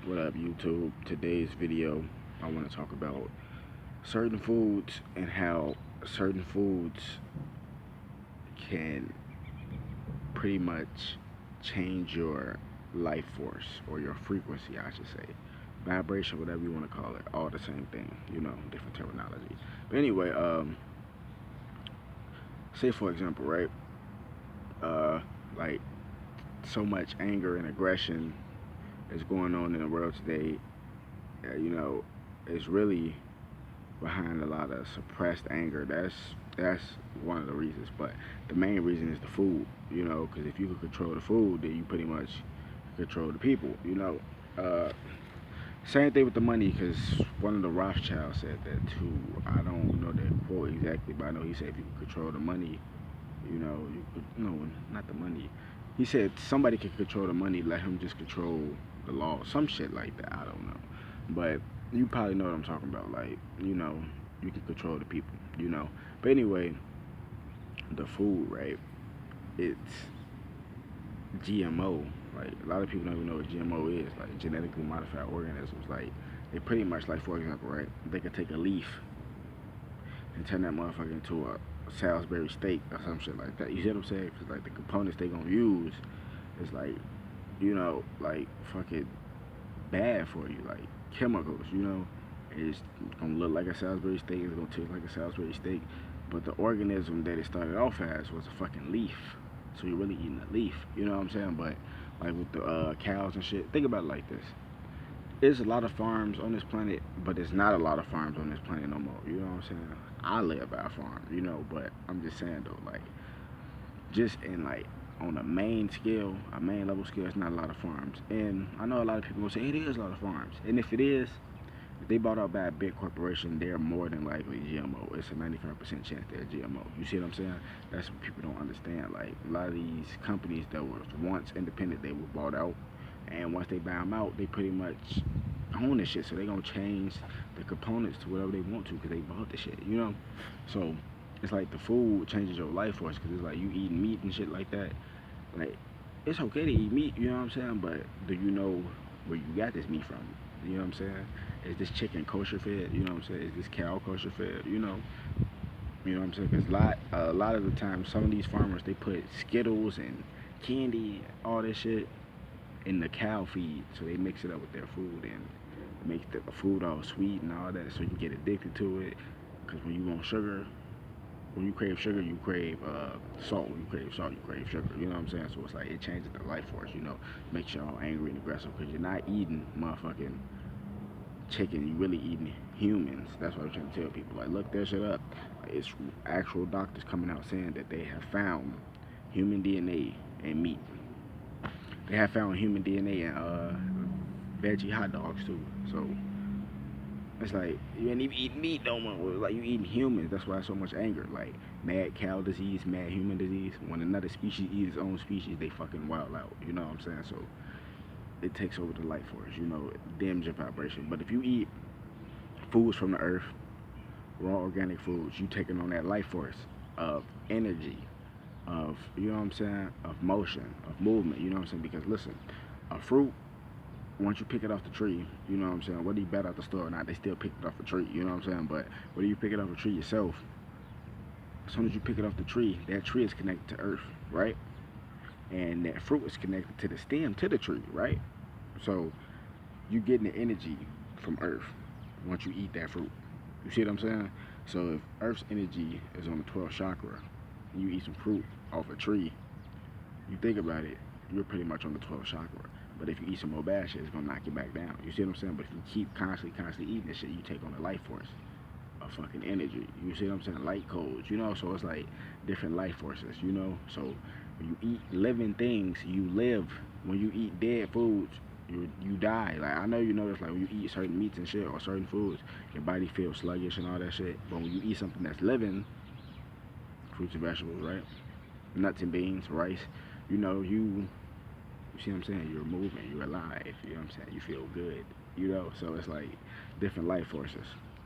What up, YouTube? Today's video, I want to talk about certain foods and how certain foods can pretty much change your life force or your frequency, I should say. Vibration, whatever you want to call it, all the same thing, different terminology. But anyway, say for example, right? Uh, like so much anger and aggression is going on in the world today. It's really behind a lot of suppressed anger. That's one of the reasons, but the main reason is the food. Because if you can control the food, then you pretty much control the people. Same thing with the money, because one of the Rothschilds said that too. I don't know the quote exactly, but I know he said if you can control the money, you could, no, not the money. He said somebody can control the money, let him just control the law, some shit like that. I don't know, but you probably know what I'm talking about. Like, you can control the people. But anyway, the food, right? It's GMO. Like a lot of people don't even know what GMO is. Like genetically modified organisms. Like they pretty much, like for example, right? They could take a leaf and turn that motherfucker into a Salisbury steak or some shit like that. You see what I'm saying? Cause like the components they gonna use is like, like fucking bad for you, like chemicals. It's gonna look like a Salisbury steak. It's gonna taste like a Salisbury steak, but the organism that it started off as was a fucking leaf. So you're really eating a leaf. You know what I'm saying? But like with the cows and shit, think about it like this: there's a lot of farms on this planet, but there's not a lot of farms on this planet no more. You know what I'm saying? I live by a farm, but I'm just saying though, like just in like on a main level scale, it's not a lot of farms. And I know a lot of people will say it is a lot of farms, and if it is, if they bought out by a big corporation, they're more than likely GMO. It's a 95% chance they're GMO. You see what I'm saying? That's what people don't understand. Like a lot of these companies that were once independent, they were bought out, and once they buy them out, they pretty much own this shit. So they gonna change the components to whatever they want to because they bought the shit. So it's like the food changes your life force because it's like you eating meat and shit like that. Like it's okay to eat meat, you know what I'm saying? But do you know where you got this meat from? You know what I'm saying? Is this chicken kosher fed? You know what I'm saying? Is this cow kosher fed? You know what I'm saying? Because a lot of the time, some of these farmers they put Skittles and candy, all this shit in the cow feed, so they mix it up with their food and make the food all sweet and all that, so you can get addicted to it. Because when you want sugar, when you crave sugar, you crave salt. When you crave salt, you crave sugar. You know what I'm saying? So it's like it changes the life force. Makes you all angry and aggressive because you're not eating motherfucking chicken. You really eating humans. That's what I'm trying to tell people. Like, look that shit up. It's actual doctors coming out saying that they have found human DNA in meat. They have found human DNA in veggie hot dogs too. So it's like you ain't even eating meat no more. Like you eating humans. That's why so much anger. Like mad cow disease, mad human disease. When another species eats its own species, they fucking wild out. You know what I'm saying? So it takes over the life force. It dims your vibration. But if you eat foods from the earth, raw organic foods, you taking on that life force of energy, of what I'm saying, of motion, of movement. You know what I'm saying? Because listen, a fruit, once you pick it off the tree, you know what I'm saying, whether you buy it out the store or not, they still pick it off the tree. You know what I'm saying? But whether you pick it off the tree yourself, as soon as you pick it off the tree, that tree is connected to earth, right? And that fruit is connected to the stem to the tree, right? So you getting the energy from earth once you eat that fruit. You see what I'm saying? So if earth's energy is on the 12th chakra and you eat some fruit off a tree, you think about it, you're pretty much on the 12th chakra. But if you eat some more bad shit, it's gonna knock you back down. You see what I'm saying? But if you keep constantly eating this shit, you take on the life force of fucking energy. You see what I'm saying? Light codes. So it's like different life forces. So when you eat living things, you live. When you eat dead foods, you die. Like I know you notice, like when you eat certain meats and shit or certain foods, your body feels sluggish and all that shit. But when you eat something that's living, fruits and vegetables, right? Nuts and beans, rice, you see what I'm saying? You're moving, you're alive. You know what I'm saying? You feel good. So it's like different life forces.